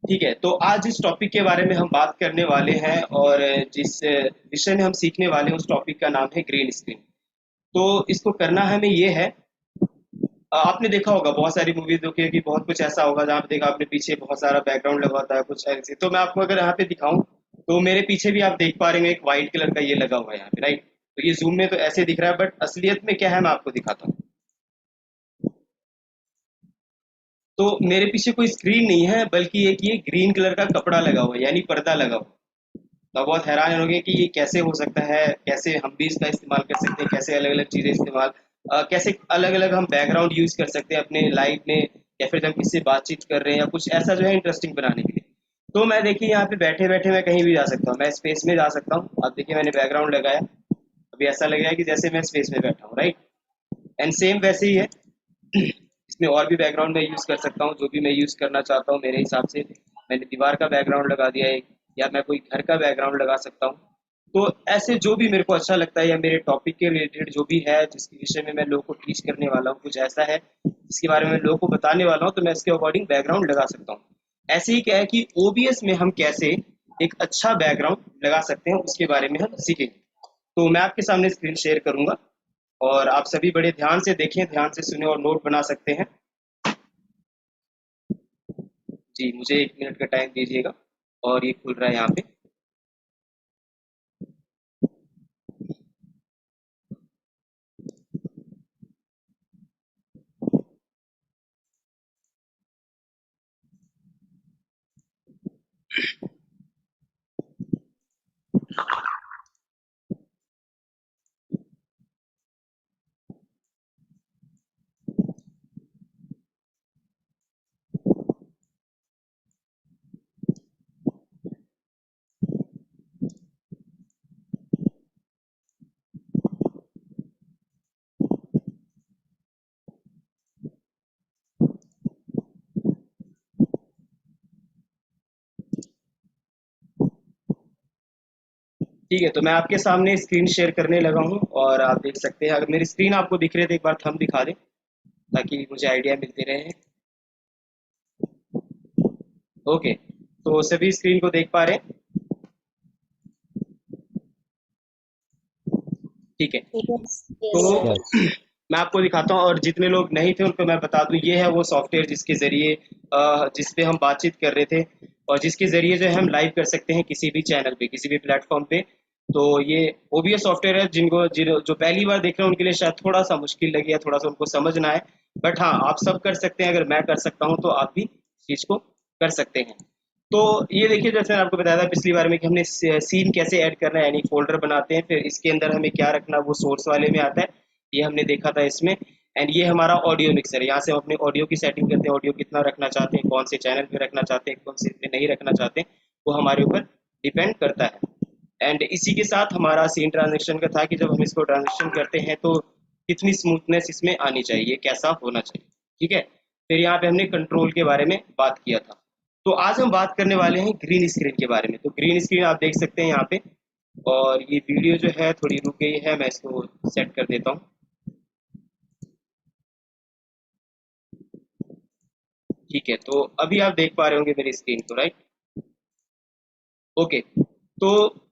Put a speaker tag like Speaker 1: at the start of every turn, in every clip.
Speaker 1: ठीक है, तो आज जिस टॉपिक के बारे में हम बात करने वाले हैं और जिस विषय में हम सीखने वाले हैं उस टॉपिक का नाम है ग्रीन स्क्रीन। तो इसको करना हमें ये है, आपने देखा होगा बहुत सारी मूवीज देखी है कि बहुत कुछ ऐसा होगा जहाँ पे देखा आपने पीछे बहुत सारा बैकग्राउंड लगा होता है कुछ ऐसे। तो मैं आपको अगर यहाँ पे दिखाऊं तो मेरे पीछे भी आप देख पा रहे हैं एक वाइट कलर का ये लगा हुआ है यहाँ पे, राइट। तो ये जूम में तो ऐसे दिख रहा है बट असलियत में क्या है मैं आपको दिखाता हूँ। तो मेरे पीछे कोई स्क्रीन नहीं है बल्कि एक ये ग्रीन कलर का कपड़ा लगा हुआ है यानी पर्दा लगा हुआ है। तो बहुत हैरान होंगे कि ये कैसे हो सकता है, कैसे हम भी इसका इस्तेमाल कर सकते हैं, कैसे अलग अलग चीज़ें इस्तेमाल कैसे अलग अलग हम बैकग्राउंड यूज कर सकते हैं अपने लाइफ में, या फिर हम किससे बातचीत कर रहे हैं या कुछ ऐसा जो है इंटरेस्टिंग बनाने के लिए। तो मैं देखिए यहाँ पे बैठे बैठे मैं कहीं भी जा सकता हूँ, मैं स्पेस में जा सकता हूँ। अब देखिए मैंने बैकग्राउंड लगाया, अभी ऐसा लग रहा है कि जैसे मैं स्पेस में बैठा हूँ, राइट। एंड सेम वैसे ही है। इसमें और भी बैकग्राउंड मैं यूज़ कर सकता हूँ जो भी मैं यूज़ करना चाहता हूँ मेरे हिसाब से। मैंने दीवार का बैकग्राउंड लगा दिया है, या मैं कोई घर का बैकग्राउंड लगा सकता हूँ। तो ऐसे जो भी मेरे को अच्छा लगता है या मेरे टॉपिक के रिलेटेड जो भी है जिसके विषय में मैं लोगों को टीच करने वाला हूँ, कुछ ऐसा है जिसके बारे में लोगों को बताने वाला हूँ, तो मैं इसके अकॉर्डिंग बैकग्राउंड लगा सकता हूँ। ऐसे ही क्या है कि ओबीएस में हम कैसे एक अच्छा बैकग्राउंड लगा सकते हैं उसके बारे में हम सीखेंगे। तो मैं आपके सामने स्क्रीन शेयर करूंगा और आप सभी बड़े ध्यान से देखें, ध्यान से सुने और नोट बना सकते हैं। जी, मुझे 1 मिनट का टाइम दीजिएगा और ये खुल रहा है यहाँ पे। ठीक है, तो मैं आपके सामने स्क्रीन शेयर करने लगा हूँ और आप देख सकते हैं। अगर मेरी स्क्रीन आपको दिख रही है तो एक बार थंब दिखा दें ताकि मुझे आइडिया मिलते रहे। ओके, तो सभी स्क्रीन को देख पा रहे हैं? ठीक है।
Speaker 2: यस
Speaker 1: तो
Speaker 2: यस।
Speaker 3: यस।
Speaker 1: मैं आपको दिखाता हूँ और जितने लोग नहीं थे उनको मैं बता दूं, ये है वो सॉफ्टवेयर जिसके ज़रिए जिस पे हम बातचीत कर रहे थे और जिसके ज़रिए जो है हम लाइव कर सकते हैं किसी भी चैनल पे, किसी भी प्लेटफॉर्म पे। तो ये ओबीएस सॉफ्टवेयर है, जो पहली बार देख रहे हैं उनके लिए शायद थोड़ा सा मुश्किल लगे या थोड़ा सा उनको समझ ना आए। बट हाँ, आप सब कर सकते हैं, अगर मैं कर सकता हूँ तो आप भी इस चीज़ को कर सकते हैं। तो ये देखिए, जैसे मैंने आपको बताया था पिछली बार में कि हमने सीन कैसे ऐड करना है, यानी फोल्डर बनाते हैं, फिर इसके अंदर हमें क्या रखना वो सोर्स वाले में आता है, ये हमने देखा था इसमें। एंड ये हमारा ऑडियो मिक्सर है, यहाँ से हम अपने ऑडियो की सेटिंग करते हैं, ऑडियो कितना रखना चाहते हैं, कौन से चैनल पे रखना चाहते हैं, कौन से पे नहीं रखना चाहते हैं, वो हमारे ऊपर डिपेंड करता है। एंड इसी के साथ हमारा सीन ट्रांजेक्शन का था कि जब हम इसको ट्रांजेक्शन करते हैं तो कितनी स्मूथनेस इसमें आनी चाहिए, कैसा होना चाहिए। ठीक है, फिर यहाँ पे हमने कंट्रोल के बारे में बात किया था। तो आज हम बात करने वाले हैं ग्रीन स्क्रीन के बारे में। तो ग्रीन स्क्रीन आप देख सकते हैं यहाँ पे, और ये वीडियो जो है थोड़ी रुक गई है, मैं इसको सेट कर देता हूँ। ठीक है, तो अभी आप देख पा रहे होंगे मेरी स्क्रीन को, राइट। ओके, तो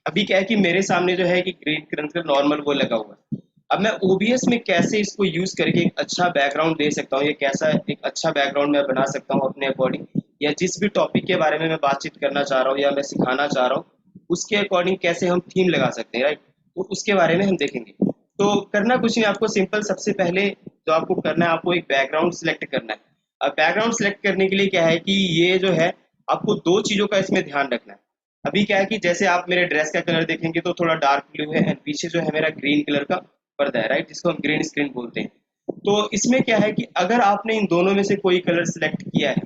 Speaker 1: अभी क्या है कि मेरे सामने जो है कि ग्रीन कलर का नॉर्मल वो लगा हुआ है। अब मैं ओबीएस में कैसे इसको यूज करके एक अच्छा बैकग्राउंड दे सकता हूँ, ये कैसा एक अच्छा बैकग्राउंड मैं बना सकता हूँ अपने अकॉर्डिंग, या जिस भी टॉपिक के बारे में मैं बातचीत करना चाह रहा हूँ या मैं सिखाना चाह रहा हूँ उसके अकॉर्डिंग कैसे हम थीम लगा सकते हैं, राइट। तो उसके बारे में हम देखेंगे। तो करना कुछ नहीं, आपको सिंपल सबसे पहले जो आपको करना है, आपको एक बैकग्राउंड सिलेक्ट करना है। अब बैकग्राउंड सिलेक्ट करने के लिए क्या है कि ये जो है, आपको दो चीजों का इसमें ध्यान रखना है। अभी क्या है कि जैसे आप मेरे ड्रेस का कलर देखेंगे तो थोड़ा डार्क ब्लू है, एंड पीछे जो है मेरा ग्रीन कलर का पर्दा है, राइट, जिसको हम ग्रीन स्क्रीन बोलते हैं। तो इसमें क्या है कि अगर आपने इन दोनों में से कोई कलर सिलेक्ट किया है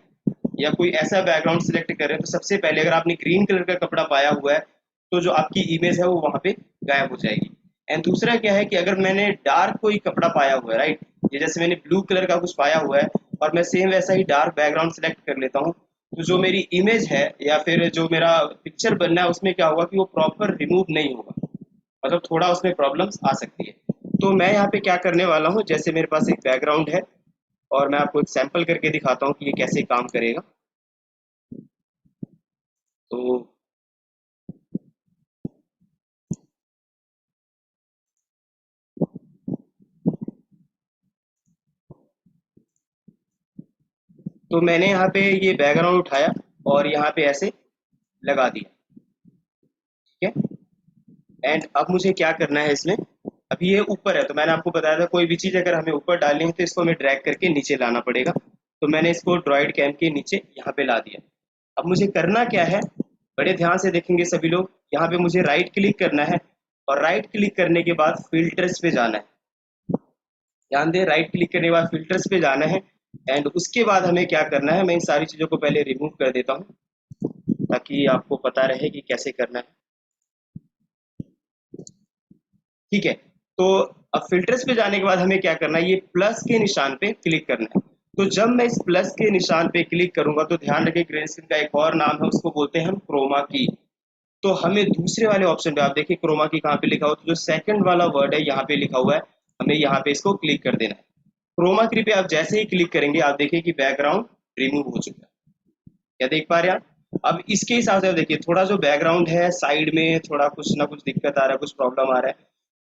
Speaker 1: या कोई ऐसा बैकग्राउंड सिलेक्ट कर रहे हैं, तो सबसे पहले अगर आपने ग्रीन कलर का कपड़ा पाया हुआ है तो जो आपकी इमेज है वो वहां पे गायब हो जाएगी। एंड दूसरा क्या है कि अगर मैंने डार्क कोई कपड़ा पाया हुआ है, राइट, ये जैसे मैंने ब्लू कलर का कुछ पाया हुआ है और मैं सेम वैसा ही डार्क बैकग्राउंड सिलेक्ट कर लेता हूँ, तो जो मेरी इमेज है या फिर जो मेरा पिक्चर बनना है उसमें क्या होगा कि वो प्रॉपर रिमूव नहीं होगा, मतलब थोड़ा उसमें प्रॉब्लम्स आ सकती है। तो मैं यहाँ पे क्या करने वाला हूँ, जैसे मेरे पास एक बैकग्राउंड है और मैं आपको एक सैंपल करके दिखाता हूँ कि ये कैसे काम करेगा। तो मैंने यहाँ पे ये बैकग्राउंड उठाया और यहाँ पे ऐसे लगा दिया। ठीक है, एंड अब मुझे क्या करना है इसमें, अभी ये ऊपर है तो मैंने आपको बताया था कोई भी चीज़ अगर हमें ऊपर डालनी है तो इसको हमें ड्रैग करके नीचे लाना पड़ेगा। तो मैंने इसको ड्रॉइड कैम के नीचे यहाँ पे ला दिया। अब मुझे करना क्या है, बड़े ध्यान से देखेंगे सभी लोग, यहाँ पे मुझे राइट क्लिक करना है और राइट क्लिक करने के बाद फिल्टर्स पे जाना है। ध्यान दें, राइट क्लिक करने के बाद फिल्टर्स पे जाना है एंड उसके बाद हमें क्या करना है, मैं इन सारी चीज़ों को पहले रिमूव कर देता हूँ ताकि आपको पता रहे कि कैसे करना है। ठीक है, तो अब फिल्टर्स पे जाने के बाद हमें क्या करना है, ये प्लस के निशान पे क्लिक करना है। तो जब मैं इस प्लस के निशान पे क्लिक करूंगा तो ध्यान रखें ग्रे स्क्रीन का एक और नाम है, उसको बोलते हैं हम क्रोमा की। तो हमें दूसरे वाले ऑप्शन पे, आप देखिए क्रोमा की कहाँ पे लिखा हुआ, तो जो सेकंड वाला वर्ड है यहाँ पे लिखा हुआ है, हमें यहाँ पे इसको क्लिक कर देना है। क्रोमा की पे आप जैसे ही क्लिक करेंगे आप देखिए कि बैकग्राउंड रिमूव हो चुका है। क्या देख पा रहे हैं आप? अब इसके हिसाब से देखिए थोड़ा जो बैकग्राउंड है साइड में थोड़ा कुछ ना कुछ दिक्कत आ रहा है, कुछ प्रॉब्लम आ रहा है,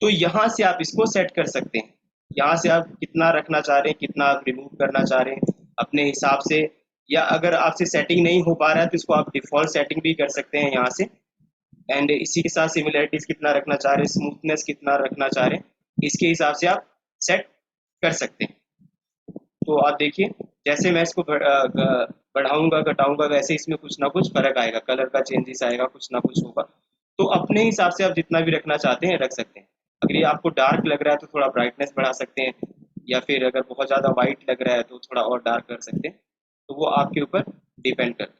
Speaker 1: तो यहाँ से आप इसको सेट कर सकते हैं। यहाँ से आप कितना रखना चाह रहे हैं, कितना आप रिमूव करना चाह रहे हैं अपने हिसाब से, या अगर आपसे सेटिंग नहीं हो पा रहा है तो इसको आप डिफॉल्ट सेटिंग भी कर सकते हैं यहाँ से। एंड इसी के साथ सिमिलरिटीज कितना रखना चाह रहे हैं, स्मूथनेस कितना रखना चाह रहे हैं, इसके हिसाब से आप सेट कर सकते हैं। तो आप देखिए जैसे मैं इसको बढ़ाऊंगा घटाऊंगा वैसे इसमें कुछ ना कुछ फर्क आएगा, कलर का चेंजेस आएगा, कुछ ना कुछ होगा। तो अपने हिसाब से आप जितना भी रखना चाहते हैं रख सकते हैं। अगर ये आपको डार्क लग रहा है तो थोड़ा ब्राइटनेस बढ़ा सकते हैं, या फिर अगर बहुत ज़्यादा वाइट लग रहा है तो थोड़ा और डार्क कर सकते हैं। तो वो आपके ऊपर डिपेंड करता है।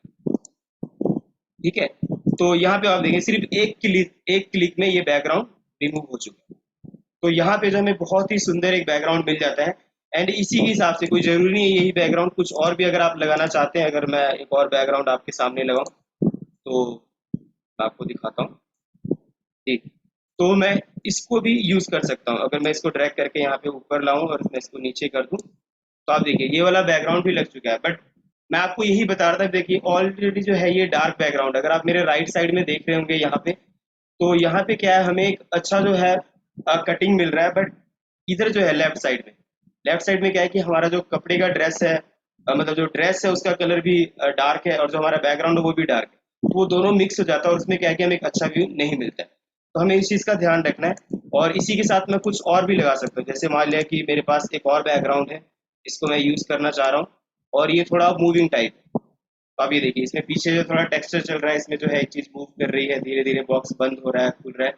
Speaker 1: ठीक है, तो यहाँ पे आप देखें सिर्फ एक क्लिक में ये बैकग्राउंड रिमूव हो चुका है। तो यहाँ पे जो हमें बहुत ही सुंदर एक बैकग्राउंड मिल जाता है। एंड इसी के हिसाब से कोई ज़रूरी नहीं है यही बैकग्राउंड, कुछ और भी अगर आप लगाना चाहते हैं, अगर मैं एक और बैकग्राउंड आपके सामने लगाऊं तो मैं आपको दिखाता हूँ। ठीक, तो मैं इसको भी यूज़ कर सकता हूँ। अगर मैं इसको ड्रैग करके यहाँ पे ऊपर लाऊं और मैं इसको नीचे कर दूं तो आप देखिए ये वाला बैकग्राउंड भी लग चुका है। बट मैं आपको यही बता रहा था, देखिए ऑलरेडी जो है ये डार्क बैकग्राउंड, अगर आप मेरे राइट साइड में देख रहे होंगे यहाँ पे, तो यहाँ पे क्या है, हमें एक अच्छा जो है कटिंग मिल रहा है। बट इधर जो है लेफ्ट साइड में क्या है कि हमारा जो कपड़े का ड्रेस है, मतलब जो ड्रेस है उसका कलर भी डार्क है और जो हमारा बैकग्राउंड है वो भी डार्क है, तो वो दोनों मिक्स हो जाता है और उसमें क्या है कि हमें एक अच्छा व्यू नहीं मिलता है। तो हमें इस चीज़ का ध्यान रखना है। और इसी के साथ मैं कुछ और भी लगा सकता हूँ, जैसे मान लिया कि मेरे पास एक और बैकग्राउंड है, इसको मैं यूज़ करना चाह रहा हूँ और ये थोड़ा मूविंग टाइप है। तो आप ये देखिए इसमें पीछे जो थोड़ा टेक्सचर चल रहा है, इसमें जो है एक चीज़ मूव कर रही है, धीरे धीरे बॉक्स बंद हो रहा है, खुल रहा है।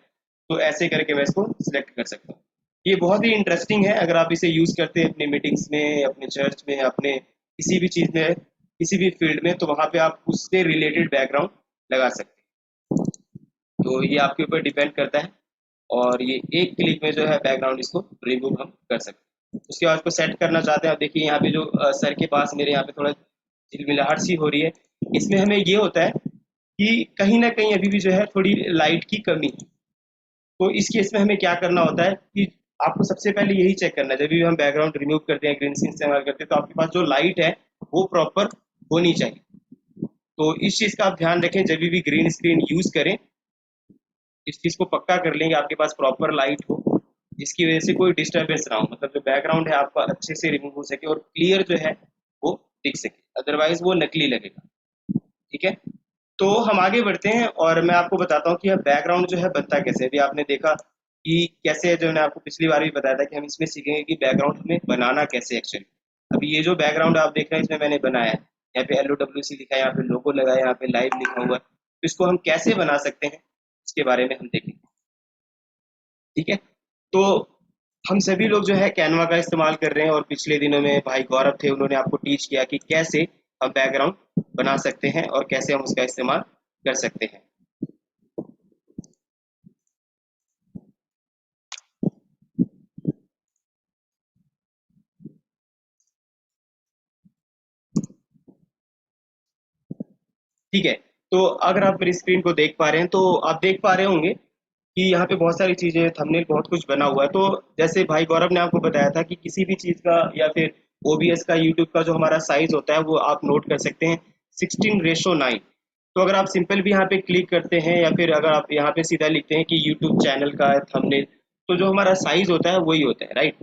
Speaker 1: तो ऐसे करके मैं इसको सिलेक्ट कर सकता हूँ। ये बहुत ही इंटरेस्टिंग है, अगर आप इसे यूज़ करते हैं अपने मीटिंग्स में, अपने चर्च में, अपने किसी भी चीज़ में, किसी भी फील्ड में, तो वहाँ पे आप उससे रिलेटेड बैकग्राउंड लगा सकते हैं। तो ये आपके ऊपर डिपेंड करता है और ये एक क्लिक में जो है बैकग्राउंड इसको रिमूव हम कर सकते हैं। उसके बाद इसको सेट करना चाहते हैं, आप देखिए यहाँ पे जो सर के पास मेरे यहाँ पे थोड़ा झिलमिलाहट सी हो रही है, इसमें हमें ये होता है कि कहीं ना कहीं अभी भी जो है थोड़ी लाइट की कमी है। तो इस केस में हमें क्या करना होता है कि आपको सबसे पहले यही चेक करना है, जब भी हम बैकग्राउंड रिमूव करते हैं, ग्रीन स्क्रीन इस्तेमाल करते हैं, तो आपके पास जो लाइट है वो प्रॉपर होनी चाहिए। तो इस चीज़ का आप ध्यान रखें, जब भी ग्रीन स्क्रीन यूज़ करें इस चीज़ को पक्का कर लेंगे आपके पास प्रॉपर लाइट हो, जिसकी वजह से कोई डिस्टर्बेंस ना हो, मतलब जो बैकग्राउंड है आपका अच्छे से रिमूव हो सके और क्लियर जो है वो दिख सके, अदरवाइज वो नकली लगेगा। ठीक है, तो हम आगे बढ़ते हैं और मैं आपको बताता हूँ कि यह बैकग्राउंड जो है बनता कैसे है। अभी आपने देखा कि कैसे है, जो मैंने आपको पिछली बार भी बताया था कि हम इसमें सीखेंगे कि बैकग्राउंड हमें बनाना कैसे एक्चुअली। अभी ये जो बैकग्राउंड आप देख रहे हैं इसमें मैंने बनाया है, यहाँ पे LOWC लिखा है, यहाँ पे लोगो लगा है, यहाँ पे लाइव लिखा हुआ है, तो इसको हम कैसे बना सकते हैं इसके बारे में हम देखेंगे। ठीक है, तो हम सभी लोग जो है कैनवा का इस्तेमाल कर रहे हैं और पिछले दिनों में भाई गौरव थे, उन्होंने आपको टीच किया कि कैसे हम बैकग्राउंड बना सकते हैं और कैसे हम उसका इस्तेमाल कर सकते हैं। ठीक है, तो अगर आप मेरी स्क्रीन को देख पा रहे हैं तो आप देख पा रहे होंगे कि यहाँ पे बहुत सारी चीज़ें, थंबनेल बहुत कुछ बना हुआ है। तो जैसे भाई गौरव ने आपको बताया था कि किसी भी चीज़ का या फिर OBS का, यूट्यूब का जो हमारा साइज होता है वो आप नोट कर सकते हैं 16:9। तो अगर आप सिंपल भी यहाँ पे क्लिक करते हैं या फिर अगर आप यहाँ पे सीधा लिखते हैं कि यूट्यूब चैनल का थंबनेल, तो जो हमारा साइज होता है वही होता है, राइट।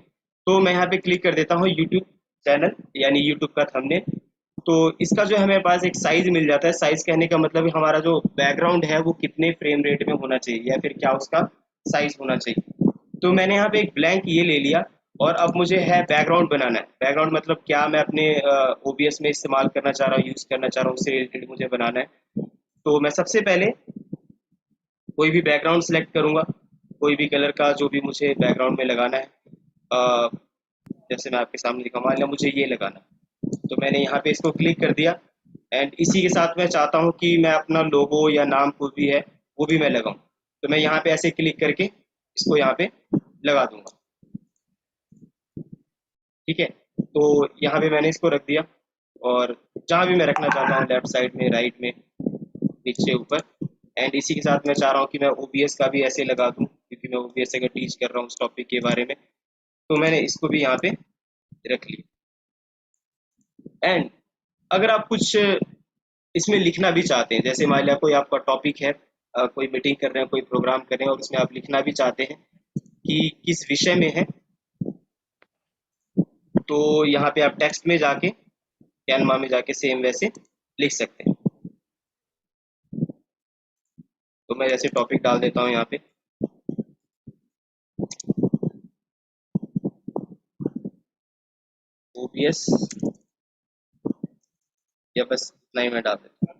Speaker 1: तो मैं यहाँ पे क्लिक कर देता हूँ यूट्यूब चैनल यानी यूट्यूब का थंबनेल। तो इसका जो है हमारे पास एक साइज मिल जाता है। साइज कहने का मतलब हमारा जो बैकग्राउंड है वो कितने फ्रेम रेट में होना चाहिए या फिर क्या उसका साइज होना चाहिए। तो मैंने यहाँ पे एक ब्लैंक ये ले लिया और अब मुझे है बैकग्राउंड बनाना है। बैकग्राउंड मतलब क्या मैं अपने ओबीएस में इस्तेमाल करना चाह रहा हूँ, यूज करना चाह रहा हूँ, उससे रिलेटेड मुझे बनाना है। तो मैं सबसे पहले कोई भी बैकग्राउंड सेलेक्ट करूंगा, कोई भी कलर का जो भी मुझे बैकग्राउंड में लगाना है। अ, जैसे मैं आपके सामने दिखा, मान लिया मुझे ये लगाना है, तो मैंने यहाँ पे इसको क्लिक कर दिया। एंड इसी के साथ मैं चाहता हूँ कि मैं अपना लोगो या नाम कुछ भी है वो भी मैं लगाऊं, तो मैं यहाँ पे ऐसे क्लिक करके इसको यहाँ पे लगा दूंगा। ठीक है, तो यहाँ पे मैंने इसको रख दिया और जहाँ भी मैं रखना चाहता हूँ, लेफ्ट साइड में, राइट में, नीचे, ऊपर। एंड इसी के साथ मैं चाह रहा हूँ कि मैं ओबीएस का भी ऐसे लगा दूँ, क्योंकि मैं ओबीएस अगर टीच कर रहा हूँ उस टॉपिक के बारे में। तो मैंने इसको भी यहाँ पे रख लिया। एंड अगर आप कुछ इसमें लिखना भी चाहते हैं, जैसे मान लिया कोई आपका टॉपिक है, कोई मीटिंग कर रहे हैं, कोई प्रोग्राम कर रहे हैं और उसमें आप लिखना भी चाहते हैं कि किस विषय में है, तो यहाँ पे आप टेक्स्ट में जाके, कैनवा में जाके सेम वैसे लिख सकते हैं। तो मैं जैसे टॉपिक डाल देता हूँ यहाँ पे, ओबीएस, या बस इतना ही मैं डाल देता हूँ।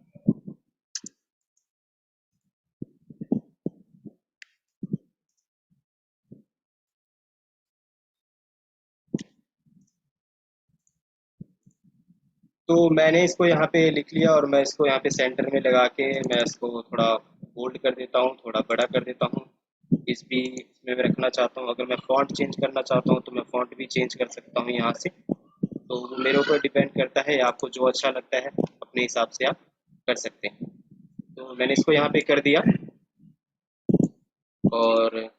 Speaker 1: तो मैंने इसको यहाँ पे लिख लिया और मैं इसको यहाँ पे सेंटर में लगा के मैं इसको थोड़ा बोल्ड कर देता हूँ, थोड़ा बड़ा कर देता हूँ। इस भी इसमें मैं रखना चाहता हूँ, अगर मैं फॉन्ट चेंज करना चाहता हूँ तो मैं फॉन्ट भी चेंज कर सकता हूँ यहाँ से। तो वो मेरे ऊपर डिपेंड करता है, आपको जो अच्छा लगता है अपने हिसाब से आप कर सकते हैं। तो मैंने इसको यहाँ पे कर दिया और मैं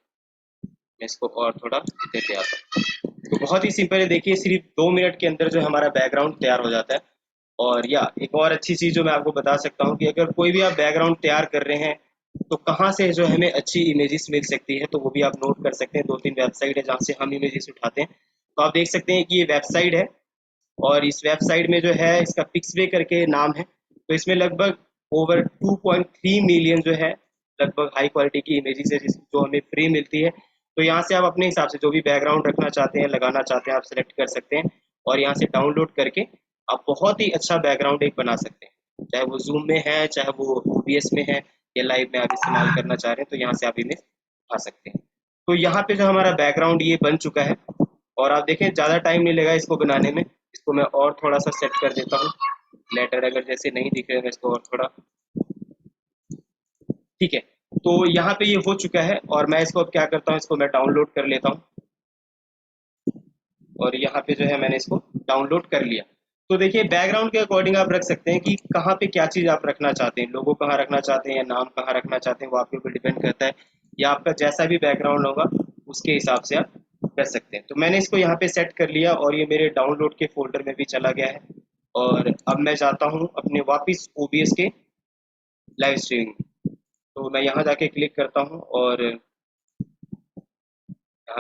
Speaker 1: इसको और थोड़ा इधर ले आता हूँ। तो बहुत ही सिंपल है, देखिए सिर्फ 2 मिनट के अंदर जो हमारा बैकग्राउंड तैयार हो जाता है। और या एक और अच्छी चीज़ जो मैं आपको बता सकता हूँ कि अगर कोई भी आप बैकग्राउंड तैयार कर रहे हैं तो कहाँ से जो हमें अच्छी इमेजेस मिल सकती है, तो वो भी आप नोट कर सकते हैं। 2-3 वेबसाइट है जहाँ से हम इमेजेस उठाते हैं। तो आप देख सकते हैं कि ये वेबसाइट है और इस वेबसाइट में जो है इसका पिक्सवे करके नाम है। तो इसमें लगभग ओवर 2.3 मिलियन जो है लगभग हाई क्वालिटी की इमेजेस है जो हमें फ्री मिलती है। तो यहाँ से आप अपने हिसाब से जो भी बैकग्राउंड रखना चाहते हैं, लगाना चाहते हैं, आप सेलेक्ट कर सकते हैं और यहाँ से डाउनलोड करके आप बहुत ही अच्छा बैकग्राउंड एक बना सकते हैं, चाहे वो जूम में है, चाहे वो ओबीएस में है, या लाइव में आप इस्तेमाल करना चाह रहे हैं, तो यहाँ से आप इमेज उठा सकते हैं। तो यहाँ पे जो हमारा बैकग्राउंड ये बन चुका है और आप देखें ज़्यादा टाइम नहीं लगा इसको बनाने में। इसको मैं और थोड़ा सा सेट कर देता हूँ, लेटर अगर जैसे नहीं दिख रहे, मैं इसको और थोड़ा, ठीक है। तो यहाँ पे ये हो चुका है और मैं इसको अब क्या करता हूँ, इसको मैं डाउनलोड कर लेता हूँ और यहाँ पे जो है मैंने इसको डाउनलोड कर लिया। तो देखिए बैकग्राउंड के अकॉर्डिंग आप रख सकते हैं कि कहाँ पे क्या चीज़ आप रखना चाहते हैं, लोगो कहाँ रखना चाहते हैं या नाम कहाँ रखना चाहते हैं, वो आपके ऊपर डिपेंड करता है। या आपका जैसा भी बैकग्राउंड होगा उसके हिसाब से आप कर सकते हैं। तो मैंने इसको यहाँ पे सेट कर लिया और ये मेरे डाउनलोड के फोल्डर में भी चला गया है। और अब मैं जाता हूँ अपने वापिस ओबीएस के लाइव स्ट्रीमिंग। तो मैं यहाँ जाके क्लिक करता हूँ और यहाँ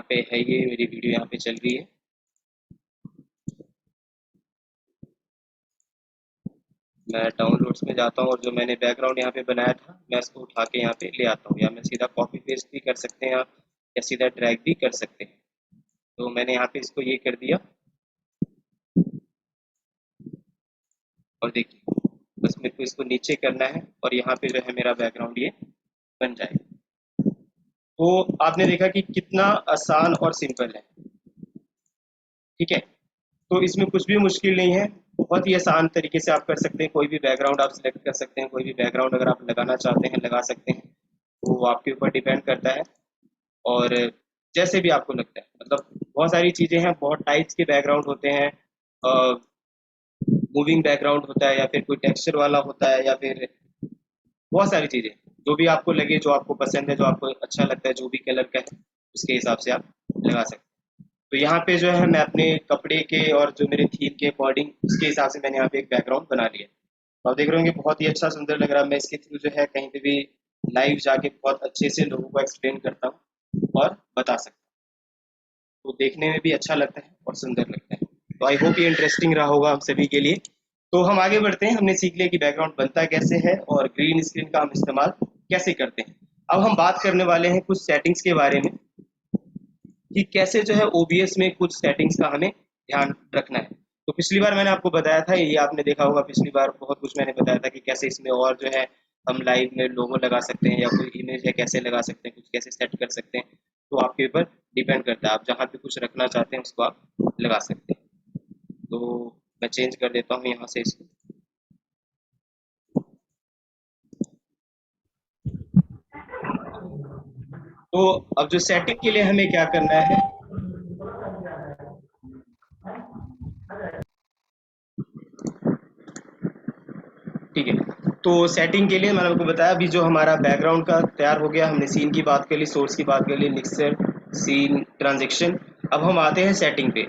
Speaker 1: पे है, ये मेरी वीडियो यहाँ पे चल रही है। मैं डाउनलोड्स में जाता हूँ और जो मैंने बैकग्राउंड यहाँ पे बनाया था मैं इसको उठा के यहाँ पे ले आता हूँ, या मैं सीधा कॉपी पेस्ट भी कर सकते हैं आप, या सीधा ड्रैग भी कर सकते हैं। तो मैंने यहाँ पे इसको ये कर दिया और देखिए बस मेरे को इसको नीचे करना है और यहाँ पे जो है मेरा बैकग्राउंड ये बन जाएगा। तो आपने देखा कि कितना आसान और सिंपल है, ठीक है। तो इसमें कुछ भी मुश्किल नहीं है, बहुत ही आसान तरीके से आप कर सकते हैं। कोई भी बैकग्राउंड आप सिलेक्ट कर सकते हैं, कोई भी बैकग्राउंड अगर आप लगाना चाहते हैं लगा सकते हैं, तो वो आपके ऊपर डिपेंड करता है। और जैसे भी आपको लगता है, मतलब बहुत सारी चीज़ें हैं, बहुत टाइप्स के बैकग्राउंड होते हैं। मूविंग बैकग्राउंड होता है या फिर कोई टेक्सचर वाला होता है, या फिर बहुत सारी चीज़ें जो भी आपको लगे, जो आपको पसंद है, जो आपको अच्छा लगता है, जो भी कलर का है उसके हिसाब से आप लगा सकते हैं। तो यहाँ पे जो है मैं अपने कपड़े के और जो मेरे थीम के अकॉर्डिंग उसके हिसाब से मैंने यहाँ पे एक बैकग्राउंड बना लिया। तो आप देख रहे होंगे बहुत ही अच्छा सुंदर लग रहा है। मैं इसके थ्रू जो है कहीं पे भी लाइव जाके बहुत अच्छे से लोगों को एक्सप्लेन करता हूँ और बता सकता हूँ। तो देखने में भी अच्छा लगता है और सुंदर लगता है। तो आई होप ये इंटरेस्टिंग रहा होगा हम सभी के लिए। तो हम आगे बढ़ते हैं। हमने सीख लिया कि बैकग्राउंड बनता कैसे है और ग्रीन स्क्रीन का हम इस्तेमाल कैसे करते हैं। अब हम बात करने वाले हैं कुछ सेटिंग्स के बारे में कि कैसे जो है ओबीएस में कुछ सेटिंग्स का हमें ध्यान रखना है। तो पिछली बार मैंने आपको बताया था, ये आपने देखा होगा, पिछली बार बहुत कुछ मैंने बताया था कि कैसे इसमें और जो है हम लाइव में लोगो लगा सकते हैं या कोई इमेज है कैसे लगा सकते हैं, कुछ कैसे सेट कर सकते हैं। तो आपके ऊपर डिपेंड करता है, आप जहाँ पे कुछ रखना चाहते हैं उसको आप लगा सकते हैं। तो मैं चेंज कर देता हूँ यहाँ से इसको। तो अब जो सेटिंग के लिए हमें क्या करना है, ठीक है। तो सेटिंग के लिए मैंने आपको बताया, अभी जो हमारा बैकग्राउंड का तैयार हो गया, हमने सीन की बात कर ली, सोर्स की बात कर ली, मिक्सर, सीन, ट्रांजेक्शन। अब हम आते हैं सेटिंग पे।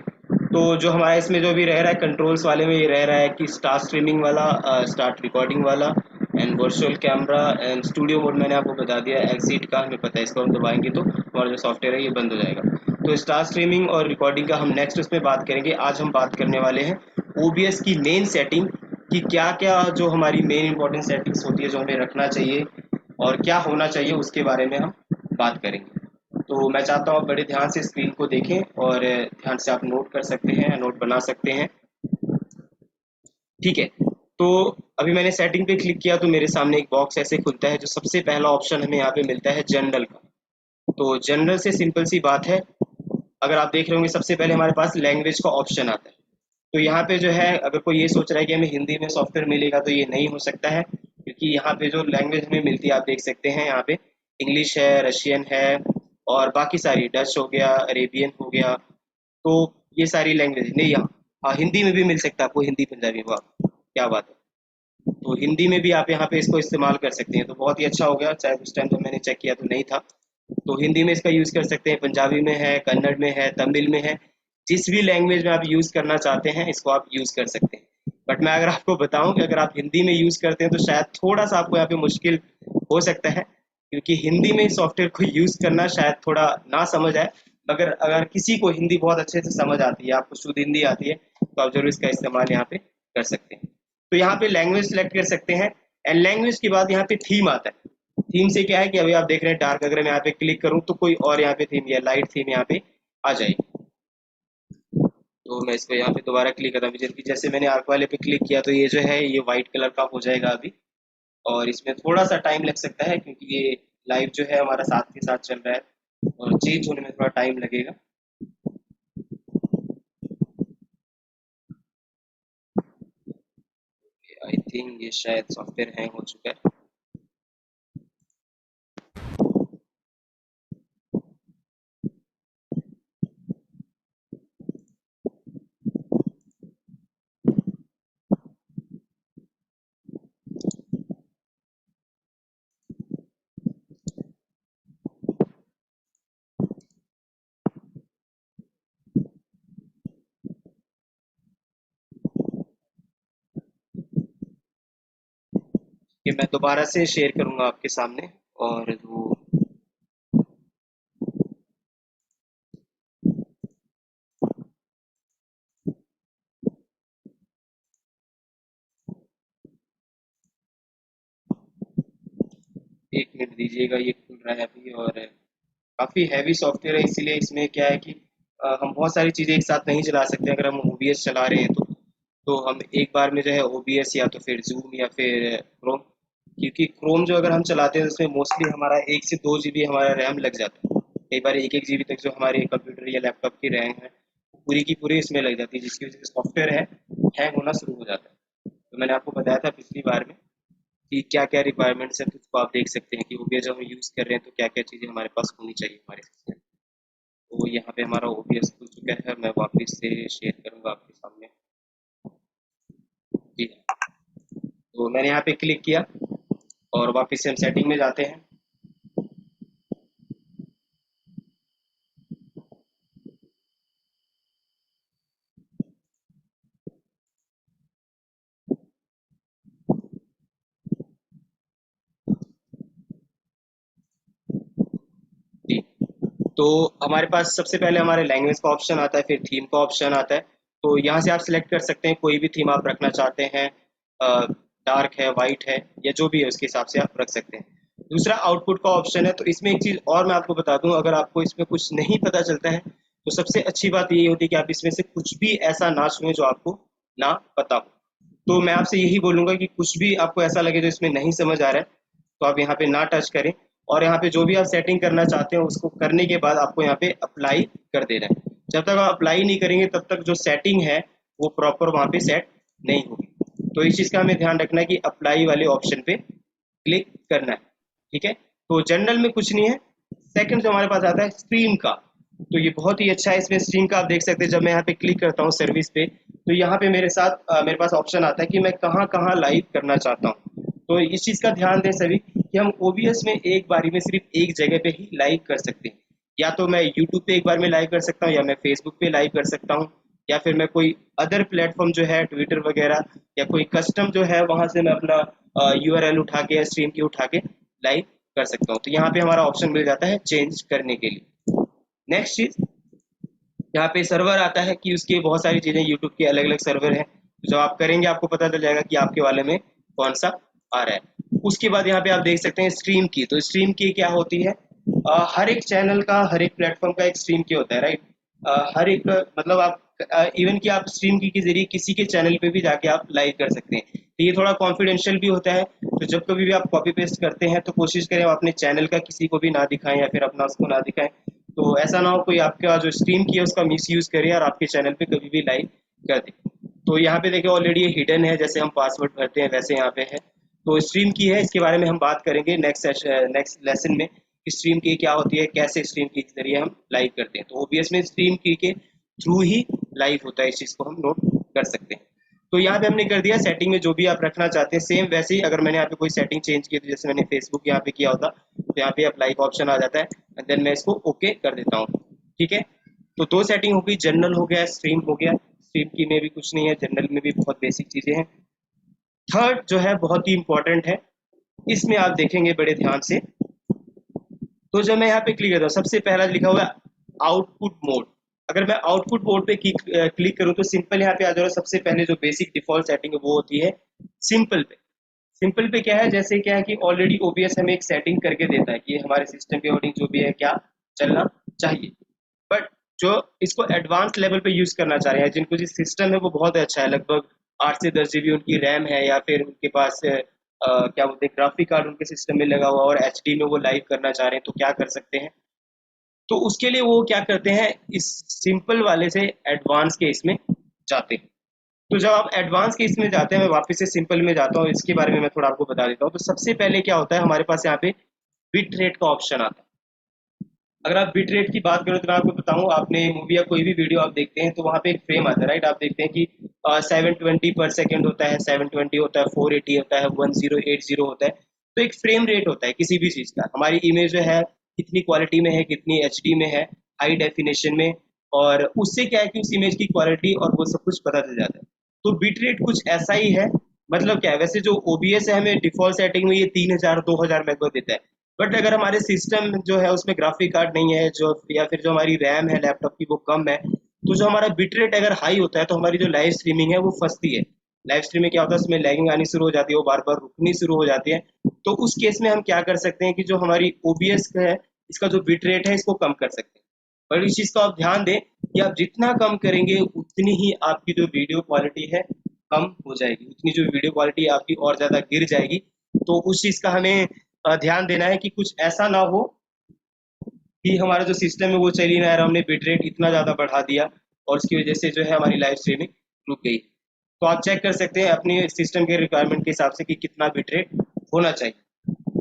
Speaker 1: तो जो हमारा इसमें जो भी रह रहा है कंट्रोल्स वाले में, ये रह रहा है कि स्टार्ट स्ट्रीमिंग वाला, स्टार्ट रिकॉर्डिंग वाला, and virtual camera and studio mode मैंने आपको बता दिया। एग्जिट का हमें पता है, इसको हम दबाएंगे तो हमारा जो सॉफ्टवेयर है ये बंद हो जाएगा। तो स्टार्ट स्ट्रीमिंग और रिकॉर्डिंग का हम नेक्स्ट उसमें बात करेंगे। आज हम बात करने वाले हैं ओबीएस की मेन सेटिंग, कि क्या क्या जो हमारी मेन इंपॉर्टेंट सेटिंग्स होती है जो हमें रखना चाहिए और क्या होना चाहिए, उसके बारे में हम बात करेंगे। तो मैं चाहता हूँ आप बड़े ध्यान से स्क्रीन को देखें और ध्यान से आप नोट कर सकते हैं, नोट बना सकते हैं। ठीक है। तो अभी मैंने सेटिंग पे क्लिक किया तो मेरे सामने एक बॉक्स ऐसे खुलता है। जो सबसे पहला ऑप्शन हमें यहाँ पे मिलता है जनरल का। तो जनरल से सिंपल सी बात है, अगर आप देख रहे होंगे सबसे पहले हमारे पास लैंग्वेज का ऑप्शन आता है। तो यहाँ पे जो है अगर कोई ये सोच रहा है कि हमें हिंदी में सॉफ्टवेयर मिलेगा, तो ये नहीं हो सकता है, क्योंकि यहाँ पे जो लैंग्वेज हमें मिलती है आप देख सकते हैं यहाँ पे इंग्लिश है, रशियन है और बाकी सारी, डच हो गया, अरेबियन हो गया। तो ये सारी लैंग्वेज नहीं, यहाँ हाँ हिंदी में भी मिल सकता है आपको, हिंदी पंजाबी, वाह क्या बात है। तो हिंदी में भी आप यहाँ पे इसको इस्तेमाल कर सकते हैं, तो बहुत ही अच्छा हो गया। चाहे उस टाइम तो मैंने चेक किया तो नहीं था। तो हिंदी में इसका यूज़ कर सकते हैं, पंजाबी में है, कन्नड़ में है, तमिल में है। जिस भी लैंग्वेज में आप यूज़ करना चाहते हैं इसको आप यूज़ कर सकते हैं। बट मैं अगर आपको बताऊं कि अगर आप हिंदी में यूज़ करते हैं तो शायद थोड़ा सा आपको यहाँ पे मुश्किल हो सकता है, क्योंकि हिंदी में सॉफ्टवेयर को यूज़ करना शायद थोड़ा ना समझ आए। मगर अगर किसी को हिंदी बहुत अच्छे से समझ आती है, आपको शुद्ध हिंदी आती है, तो आप जरूर इसका इस्तेमाल यहाँ पे कर सकते हैं। तो यहाँ पे लैंग्वेज सेलेक्ट कर सकते हैं। एंड लैंग्वेज के बाद यहाँ पे थीम आता है। थीम से क्या है कि अभी आप देख रहे हैं डार्क, अगर मैं यहाँ पे क्लिक करूँ तो कोई और यहाँ पे थीम या लाइट थीम यहाँ पे आ जाएगी। तो मैं इसको यहाँ पे दोबारा क्लिक करता हूँ, जबकि जैसे मैंने आर्क वाले पे क्लिक किया तो ये जो है ये वाइट कलर का हो जाएगा अभी। और इसमें थोड़ा सा टाइम लग सकता है, क्योंकि ये लाइव जो है हमारा साथ के साथ चल रहा है और चेंज होने में थोड़ा टाइम लगेगा। आई थिंक ये शायद सॉफ्टवेयर हैंग हो चुका है। ये मैं दोबारा से शेयर करूंगा आपके सामने। और वो एक मिनट दीजिएगा, ये खुल रहा है अभी। और काफ़ी हैवी सॉफ्टवेयर है, इसीलिए इसमें क्या है कि हम बहुत सारी चीज़ें एक साथ नहीं चला सकते। अगर हम ओबीएस चला रहे हैं तो हम एक बार में जो है ओबीएस या तो फिर जूम या फिर क्रोम, क्योंकि क्रोम जो अगर हम चलाते हैं तो उसमें मोस्टली हमारा 1 से 2 जीबी हमारा रैम लग जाता है। कई बार 1-1 जीबी तक जो हमारे कंप्यूटर या लैपटॉप की रैम है पूरी की पूरी इसमें लग जाती है, जिसकी वजह से सॉफ्टवेयर है हैंग होना शुरू हो जाता है। तो मैंने आपको बताया था पिछली बार में कि क्या क्या रिक्वायरमेंट्स है, तो उसको आप देख सकते हैं कि ओबीएस जब हम यूज़ कर रहे हैं तो क्या क्या चीज़ें हमारे पास होनी चाहिए हमारे सिस्टम। तो यहाँ पे हमारा ओबीएस खुल चुका है, मैं वापस से शेयर करूँगा आपके सामने। जी हाँ। तो मैंने यहाँ पे क्लिक किया और वापस से हम सेटिंग में जाते हैं। तो हमारे पास सबसे पहले हमारे लैंग्वेज का ऑप्शन आता है, फिर थीम का ऑप्शन आता है। तो यहाँ से आप सिलेक्ट कर सकते हैं कोई भी थीम आप रखना चाहते हैं, डार्क है, वाइट है, या जो भी है उसके हिसाब से आप रख सकते हैं। दूसरा आउटपुट का ऑप्शन है। तो इसमें एक चीज़ और मैं आपको बता दूं, अगर आपको इसमें कुछ नहीं पता चलता है तो सबसे अच्छी बात यही होती है कि आप इसमें से कुछ भी ऐसा ना चुनें जो आपको ना पता हो। तो मैं आपसे यही बोलूंगा कि कुछ भी आपको ऐसा लगे जो इसमें नहीं समझ आ रहा है तो आप यहाँ पे ना टच करें, और यहाँ पे जो भी आप सेटिंग करना चाहते हो उसको करने के बाद आपको यहाँ पे अप्लाई कर देना है। जब तक आप अप्लाई नहीं करेंगे तब तक जो सेटिंग है वो प्रॉपर वहाँ पे सेट नहीं होगी। तो इस चीज़ का हमें ध्यान रखना है कि अप्लाई वाले ऑप्शन पे क्लिक करना है। ठीक है, तो जनरल में कुछ नहीं है। सेकंड जो हमारे पास आता है स्ट्रीम का, तो ये बहुत ही अच्छा है। इसमें स्ट्रीम का आप देख सकते हैं, जब मैं यहाँ पे क्लिक करता हूँ सर्विस पे, तो यहाँ पे मेरे साथ मेरे पास ऑप्शन आता है कि मैं कहाँ कहाँ लाइव करना चाहता हूँ। तो इस चीज़ का ध्यान दें सभी कि हम ओबीएस में एक बारी में सिर्फ एक जगह पे ही लाइव कर सकते हैं। या तो मैं यूट्यूब पे एक बार में लाइव कर सकता हूँ, या मैं फेसबुक पे लाइव कर सकता हूँ, या फिर मैं कोई अदर प्लेटफॉर्म जो है ट्विटर वगैरह या कोई कस्टम जो है वहां से मैं अपना यूआरएल उठा के या स्ट्रीम की उठा के लाइव कर सकता हूँ। तो यहाँ पे हमारा ऑप्शन मिल जाता है चेंज करने के लिए। नेक्स्ट चीज, यहाँ पे सर्वर आता है कि उसके बहुत सारी चीजें, यूट्यूब के अलग अलग सर्वर हैं। तो जब आप करेंगे आपको पता चल जाएगा कि आपके वाले में कौन सा आ रहा है। उसके बाद यहाँ पे आप देख सकते हैं स्ट्रीम की। तो स्ट्रीम की क्या होती है, हर एक चैनल का, हर एक प्लेटफॉर्म का एक स्ट्रीम की होता है, राइट। हर एक मतलब आप इवन कि आप स्ट्रीम की के जरिए किसी के चैनल पे भी जाके आप लाइव कर सकते हैं। तो ये थोड़ा कॉन्फिडेंशियल भी होता है। तो जब कभी भी आप कॉपी पेस्ट करते हैं तो कोशिश करें आप अपने चैनल का किसी को भी ना दिखाएं या फिर अपना उसको ना दिखाएं। तो ऐसा ना हो कोई आपका जो स्ट्रीम की है उसका मिस यूज करे और आपके चैनल पे कभी भी लाइव कर दे। तो यहाँ पे देखिए ऑलरेडी ये हिडन है, जैसे हम पासवर्ड भरते हैं वैसे यहाँ पे है। तो स्ट्रीम की है, इसके बारे में हम बात करेंगे नेक्स्ट लेसन में। स्ट्रीम की क्या होती है, कैसे स्ट्रीम की के जरिए हम लाइव करते हैं। तो ओबीएस में स्ट्रीम की के थ्रू ही लाइव होता है, इस चीज़ को हम नोट कर सकते हैं। तो यहाँ पे हमने कर दिया सेटिंग में जो भी आप रखना चाहते हैं सेम वैसे ही। अगर मैंने यहाँ पे कोई सेटिंग चेंज की, तो जैसे मैंने फेसबुक यहाँ पे किया होता तो यहाँ पे अप्लाई का ऑप्शन आ जाता है, एंड देन मैं इसको ओके कर देता हूँ। ठीक है, तो दो सेटिंग हो गई, जनरल हो गया, स्ट्रीम हो गया। स्ट्रीम की में भी कुछ नहीं है, जनरल में भी बहुत बेसिक चीजें हैं। थर्ड जो है बहुत ही इंपॉर्टेंट है, इसमें आप देखेंगे बड़े ध्यान से। तो जब मैं यहाँ पे क्लिक करता हूँ, सबसे पहला लिखा हुआ है आउटपुट मोड। अगर मैं आउटपुट मोड पे क्लिक करूँ तो सिंपल यहाँ पे आ जाएगा। सबसे पहले जो बेसिक डिफॉल्ट सेटिंग है वो होती है सिंपल पे। सिंपल पे क्या है, जैसे क्या है कि ऑलरेडी ओबीएस हमें एक सेटिंग करके देता है कि हमारे सिस्टम के अकॉर्डिंग जो भी है क्या चलना चाहिए। बट जो इसको एडवांस लेवल पे यूज करना चाह रहे हैं, जिनको जो सिस्टम है वो बहुत अच्छा है, लगभग 8 से 10 GB उनकी रैम है, या फिर उनके पास क्या बोलते हैं ग्राफिक कार्ड उनके सिस्टम में लगा हुआ और एचडी में वो लाइव करना चाह रहे हैं, तो क्या कर सकते हैं। तो उसके लिए वो क्या करते हैं, इस सिंपल वाले से एडवांस के इसमें जाते हैं। तो जब आप एडवांस के इसमें जाते हैं, मैं वापस से सिंपल में जाता हूँ, इसके बारे में मैं थोड़ा आपको बता देता हूँ। तो सबसे पहले क्या होता है, हमारे पास यहाँ पे बिट रेट का ऑप्शन आता है। अगर आप बिट रेट की बात करो तो मैं आपको बताऊं, आपने मूवी या कोई भी वीडियो आप देखते हैं तो वहाँ पे एक फ्रेम आता है, राइट। आप देखते हैं कि 720 पर सेकेंड होता है, 720 होता है, 480 होता है, 1080 होता है। तो एक फ्रेम रेट होता है किसी भी चीज़ का। हमारी इमेज जो है कितनी क्वालिटी में है, कितनी एचडी में है, हाई डेफिनेशन में, और उससे क्या है कि उस इमेज की क्वालिटी और वो सब कुछ पता चल जाता है। तो बिट रेट कुछ ऐसा ही है। मतलब क्या है, वैसे जो ओबीएस है हमें डिफॉल्ट सेटिंग में ये 3000 2000 लगभग देता है। बट अगर हमारे सिस्टम जो है उसमें ग्राफिक कार्ड नहीं है जो, या फिर जो हमारी रैम है लैपटॉप की वो कम है, तो जो हमारा बिट रेट अगर हाई होता है तो हमारी जो लाइव स्ट्रीमिंग है वो फंसती है। लाइव स्ट्रीमिंग क्या होता है, उसमें लैगिंग आनी शुरू हो जाती है, वो बार बार रुकनी शुरू हो जाती है। तो उस केस में हम क्या कर सकते हैं कि जो हमारी ओबीएस है इसका जो बिट रेट है इसको कम कर सकते हैं। पर इस चीज़ को आप ध्यान दें कि आप जितना कम करेंगे उतनी ही आपकी जो वीडियो क्वालिटी है कम हो जाएगी, उतनी जो वीडियो क्वालिटी आपकी और ज़्यादा गिर जाएगी। तो उस चीज़ का हमें ध्यान देना है कि कुछ ऐसा ना हो कि हमारा जो सिस्टम है वो चल ही ना रहा, हमने बिट रेट इतना ज़्यादा बढ़ा दिया और उसकी वजह से जो है हमारी लाइव स्ट्रीमिंग रुक गई। तो आप चेक कर सकते हैं अपने सिस्टम के रिक्वायरमेंट के हिसाब से कि कितना बिट रेट होना चाहिए।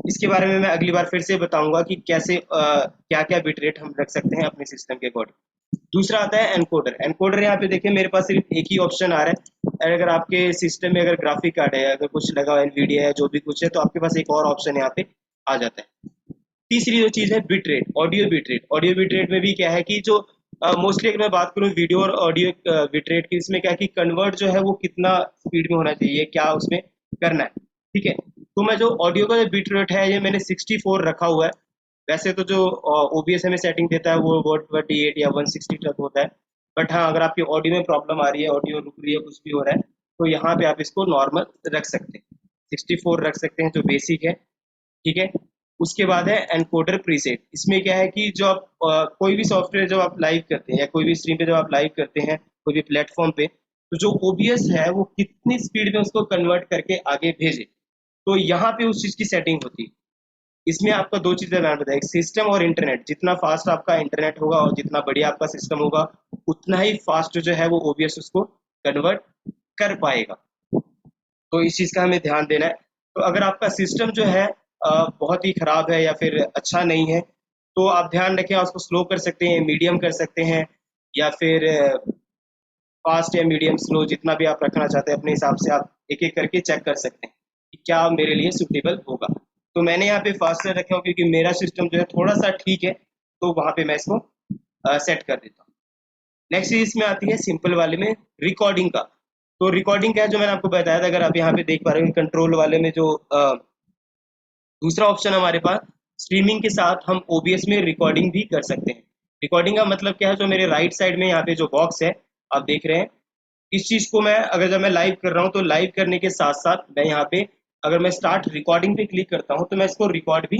Speaker 1: इसके बारे में मैं अगली बार फिर से बताऊंगा कि कैसे क्या क्या बिट रेट हम रख सकते हैं अपने सिस्टम के अकॉर्डिंग। दूसरा आता है एनकोडर। एनकोडर यहाँ पे देखिए मेरे पास सिर्फ एक ही ऑप्शन आ रहा है, और अगर आपके सिस्टम में अगर ग्राफिक कार्ड है, अगर कुछ लगा हुआ एनवीडिया है, जो भी कुछ है, तो आपके पास एक और ऑप्शन यहाँ पे आ जाता है। तीसरी जो चीज़ है bit rate, audio bit rate. Audio bit rate में भी क्या है कि जो मोस्टली अगर मैं बात करूँ वीडियो और ऑडियो बिट रेट की, इसमें क्या है कि कन्वर्ट जो है वो कितना स्पीड में होना चाहिए, क्या उसमें करना है। ठीक है, तो मैं जो ऑडियो का जो बिट रेट है ये मैंने 64 रखा हुआ है। वैसे तो जो OBS हमें सेटिंग देता है वो 128 या 160 तक होता है, बट हाँ अगर आपकी ऑडियो में प्रॉब्लम आ रही है, ऑडियो रुक रही है, कुछ भी हो रहा है, तो यहाँ पे आप इसको नॉर्मल रख सकते हैं, 64 रख सकते हैं जो बेसिक है। ठीक है। उसके बाद है एनकोडर प्रीसेट। इसमें क्या है कि जो आप कोई भी सॉफ्टवेयर जब आप लाइव करते हैं या कोई भी स्ट्रीम पे जब आप लाइव करते हैं कोई भी प्लेटफॉर्म पे, तो जो OBS है वो कितनी स्पीड में उसको कन्वर्ट करके आगे भेजे, तो यहाँ पे उस चीज़ की सेटिंग होती है। इसमें आपका दो चीज़ें ध्यान रखना है, एक सिस्टम और इंटरनेट। जितना फास्ट आपका इंटरनेट होगा और जितना बढ़िया आपका सिस्टम होगा, उतना ही फास्ट जो है वो OBS उसको कन्वर्ट कर पाएगा। तो इस चीज़ का हमें ध्यान देना है। तो अगर आपका सिस्टम जो है बहुत ही खराब है या फिर अच्छा नहीं है, तो आप ध्यान रखें, आप उसको स्लो कर सकते हैं, मीडियम कर सकते हैं, या फिर फास्ट या मीडियम स्लो, जितना भी आप रखना चाहते हैं अपने हिसाब से आप एक एक करके चेक कर सकते हैं कि क्या मेरे लिए सूटेबल होगा। तो मैंने यहाँ पे फास्टर रखा हूँ क्योंकि मेरा सिस्टम जो है थोड़ा सा ठीक है, तो वहाँ पे मैं इसको सेट कर देता हूँ। नेक्स्ट चीज इसमें आती है सिंपल वाले में रिकॉर्डिंग का। तो रिकॉर्डिंग क्या है, जो मैंने आपको बताया था, अगर आप यहाँ पे देख पा रहे हो कंट्रोल वाले में जो दूसरा ऑप्शन हमारे पास, स्ट्रीमिंग के साथ हम OBS में रिकॉर्डिंग भी कर सकते हैं। रिकॉर्डिंग का मतलब क्या है, जो मेरे राइट साइड में यहाँ पे जो बॉक्स है आप देख रहे हैं, इस चीज को मैं अगर जब मैं लाइव कर रहा हूँ तो लाइव करने के साथ साथ मैं यहाँ पे अगर मैं स्टार्ट रिकॉर्डिंग पे क्लिक करता हूँ तो मैं इसको रिकॉर्ड भी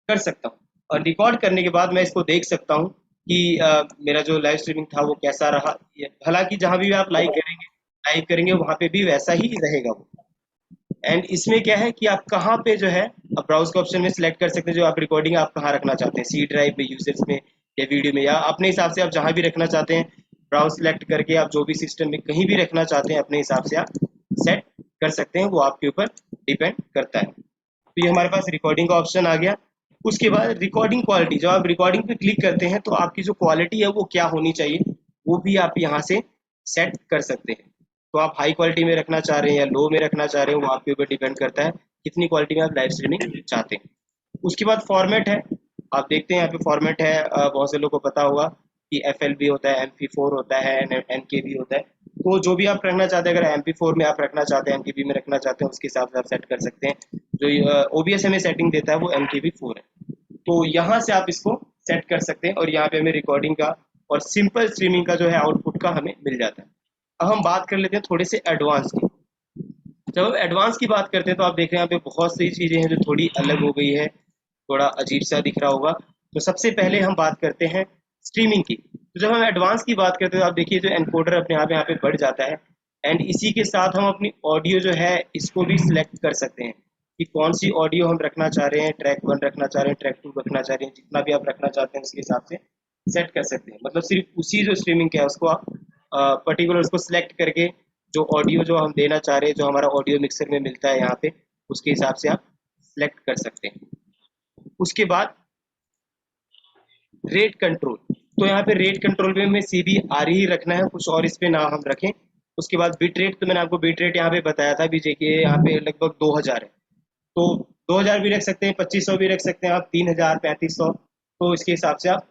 Speaker 1: कर सकता हूँ, और रिकॉर्ड करने के बाद मैं इसको देख सकता हूँ कि मेरा जो लाइव स्ट्रीमिंग था वो कैसा रहा। हालांकि जहाँ भी आप लाइव करेंगे वहां पे भी वैसा ही रहेगा वो। एंड इसमें क्या है कि आप कहाँ पे जो है आप ब्राउज के ऑप्शन में सिलेक्ट कर सकते हैं जो आप रिकॉर्डिंग आप कहाँ रखना चाहते हैं, सी ड्राइव में, यूजर्स में, या वीडियो में, या अपने हिसाब से आप जहाँ भी रखना चाहते हैं ब्राउज सिलेक्ट करके आप जो भी सिस्टम में कहीं भी रखना चाहते हैं अपने हिसाब से आप सेट कर सकते हैं, वो आपके ऊपर डिपेंड करता है। तो ये हमारे पास रिकॉर्डिंग का ऑप्शन आ गया। उसके बाद रिकॉर्डिंग क्वालिटी, जब आप रिकॉर्डिंग पे क्लिक करते हैं तो आपकी जो क्वालिटी है वो क्या होनी चाहिए, वो भी आप यहाँ से सेट कर सकते हैं। तो आप हाई क्वालिटी में रखना चाह रहे हैं या लो में रखना चाह रहे हैं, वो आपके ऊपर डिपेंड करता है कितनी क्वालिटी में आप लाइव स्ट्रीमिंग चाहते हैं। उसके बाद फॉर्मेट है, आप देखते हैं यहाँ पे फॉर्मेट है, बहुत से लोगों को पता होगा कि FLB होता है, MP4 होता है, NKB होता है। तो जो भी आप रखना चाहते हैं, अगर MP4 में आप रखना चाहते हैं, NKB में रखना चाहते हैं, उसके हिसाब से आप सेट कर सकते हैं। जो OBS हमें सेटिंग देता है वो MKB4 है, तो यहाँ से आप इसको सेट कर सकते हैं और यहाँ पे हमें रिकॉर्डिंग का और सिंपल स्ट्रीमिंग का जो है आउटपुट का हमें मिल जाता है। अब हम बात कर लेते हैं थोड़े से एडवांस की। जब हम एडवांस की बात करते हैं तो आप देख रहे हैं यहाँ पे बहुत सी चीज़ें हैं जो थोड़ी अलग हो गई है, थोड़ा अजीब सा दिख रहा होगा। तो सबसे पहले हम बात करते हैं स्ट्रीमिंग की। तो जब हम एडवांस की बात करते हैं तो आप देखिए जो एनकोडर अपने आप यहाँ पे बढ़ जाता है, एंड इसी के साथ हम अपनी ऑडियो जो है इसको भी सिलेक्ट कर सकते हैं कि कौन सी ऑडियो हम रखना चाह रहे हैं, ट्रैक 1 रखना चाह रहे हैं, ट्रैक 2 रखना चाह रहे हैं, जितना भी आप रखना चाहते हैं उसके हिसाब से सेट कर सकते हैं। मतलब सिर्फ उसी जो स्ट्रीमिंग है उसको आप पर्टिकुलर उसको सिलेक्ट करके जो ऑडियो जो हम देना चाह रहे हैं, जो हमारा ऑडियो मिक्सर में मिलता है यहाँ पे, उसके हिसाब से आप सिलेक्ट कर सकते हैं। उसके बाद रेट कंट्रोल, तो यहाँ पे रेट कंट्रोल में हमें CBR ही रखना है, कुछ और इस पे ना हम रखें। उसके बाद बिट रेट, तो मैंने आपको बिट रेट यहाँ पे बताया था भी, देखिए यहाँ पे लगभग 2000 है, तो 2000 भी रख सकते हैं, 2500 भी रख सकते हैं आप, 3000, 3500, तो इसके हिसाब से आप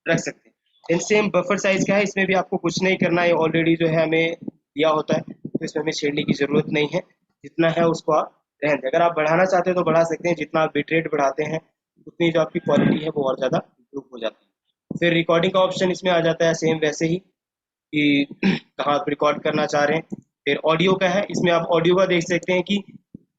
Speaker 1: रख सकते हैं। देन सेम बफर साइज का है, इसमें भी आपको कुछ नहीं करना है, ऑलरेडी जो है हमें दिया होता है, तो इसमें हमें छेड़ने की जरूरत नहीं है, जितना है उसको आप रहने दें। अगर आप बढ़ाना चाहते हैं तो बढ़ा सकते हैं, जितना आप बिट रेट बढ़ाते हैं उतनी जो आपकी क्वालिटी है वो और ज़्यादा इम्प्रूव हो जाती है। फिर रिकॉर्डिंग का ऑप्शन इसमें आ जाता है सेम वैसे ही कि कहाँ आप रिकॉर्ड करना चाह रहे हैं। फिर ऑडियो का है, इसमें आप ऑडियो का देख सकते हैं कि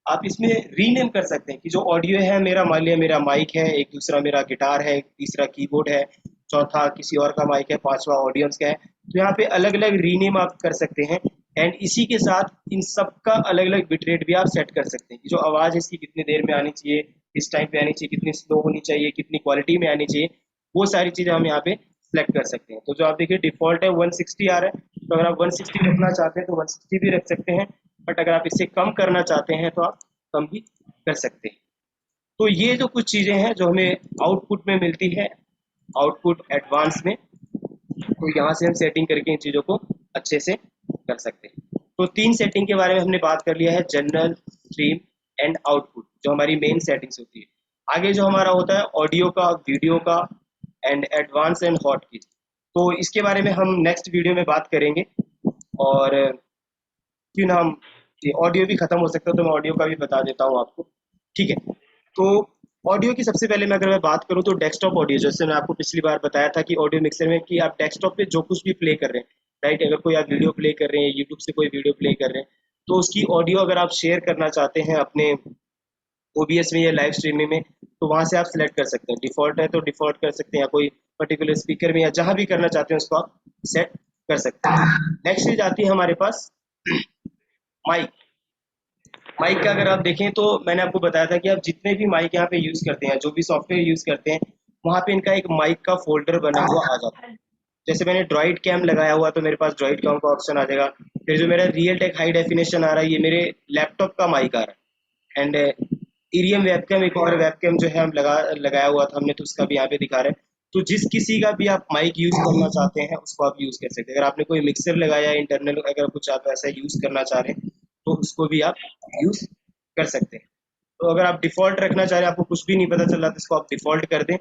Speaker 1: आप इसमें रीनेम कर सकते हैं कि जो ऑडियो है मेरा, मान लिया मेरा माइक है, एक दूसरा मेरा गिटार है, तीसरा कीबोर्ड है, चौथा किसी और का माइक है, पांचवा ऑडियंस का है, तो यहाँ पे अलग अलग रीनेम आप कर सकते हैं। एंड इसी के साथ इन सब का अलग अलग बिट रेट भी आप सेट कर सकते हैं कि जो आवाज़ है इसकी कितनी देर में आनी चाहिए, किस टाइम पे आनी चाहिए, कितनी स्लो होनी चाहिए, कितनी क्वालिटी में आनी चाहिए, वो सारी चीज़ें हम यहाँ पे सेलेक्ट कर सकते हैं। तो जो आप देखिए डिफॉल्ट है 160 आ रहा है, तो अगर आप 160 रखना चाहते हैं तो 160 भी रख सकते हैं, बट अगर आप इससे कम करना चाहते हैं तो आप कम भी कर सकते हैं। तो ये जो कुछ चीज़ें हैं जो हमें आउटपुट में मिलती है, आउटपुट एडवांस में, तो यहाँ से हम सेटिंग करके इन चीज़ों को अच्छे से कर सकते हैं। तो 3 सेटिंग के बारे में हमने बात कर लिया है, जनरल, स्ट्रीम एंड आउटपुट, जो हमारी मेन सेटिंग्स होती है। आगे जो हमारा होता है ऑडियो का, वीडियो का, एंड एडवांस एंड हॉट की, तो इसके बारे में हम नेक्स्ट वीडियो में बात करेंगे। और क्यों ना हम, ये ऑडियो भी खत्म हो सकता है तो मैं ऑडियो का भी बता देता हूँ आपको, ठीक है। तो ऑडियो की सबसे पहले मैं अगर मैं बात करूँ तो डेस्कटॉप ऑडियो, जैसे मैं आपको पिछली बार बताया था कि ऑडियो मिक्सर में कि आप डेस्कटॉप पे जो कुछ भी प्ले कर रहे हैं, राइट, अगर कोई आप वीडियो प्ले कर रहे हैं, यूट्यूब से कोई वीडियो प्ले कर रहे हैं, तो उसकी ऑडियो अगर आप शेयर करना चाहते हैं अपने ओबीएस में या लाइव स्ट्रीमिंग में, तो वहां से आप सिलेक्ट कर सकते हैं। डिफॉल्ट है तो डिफॉल्ट कर सकते हैं, या कोई पर्टिकुलर स्पीकर में या जहां भी करना चाहते हैं उसको आप सेट कर सकते हैं। नेक्स्ट चीज आती है हमारे पास माइक। माइक का अगर आप देखें तो मैंने आपको बताया था कि आप जितने भी माइक यहाँ पे यूज करते हैं, जो भी सॉफ्टवेयर यूज करते हैं, वहाँ पे इनका एक माइक का फोल्डर बना हुआ आ जाता है। जैसे मैंने ड्रॉइड कैम लगाया हुआ तो मेरे पास ड्रॉइड कैम का ऑप्शन आ जाएगा। फिर जो मेरा रियल टेक हाई डेफिनेशन आ रहा है, ये मेरे लैपटॉप का माइक आ रहा है। एंड ईरियम वेबकैम, एक और वेबकैम जो है हम लगाया हुआ था हमने, तो उसका भी यहाँ पे दिखा रहा है। तो जिस किसी का भी आप माइक यूज करना चाहते हैं उसको आप यूज कर सकते हैं। अगर आपने कोई मिक्सर लगाया है इंटरनल, अगर कुछ आप ऐसा यूज करना चाह रहे हैं तो उसको भी आप यूज कर सकते हैं। तो अगर आप डिफॉल्ट रखना चाह रहे हैं, आपको कुछ भी नहीं पता चल रहा, तो इसको आप डिफॉल्ट कर दें।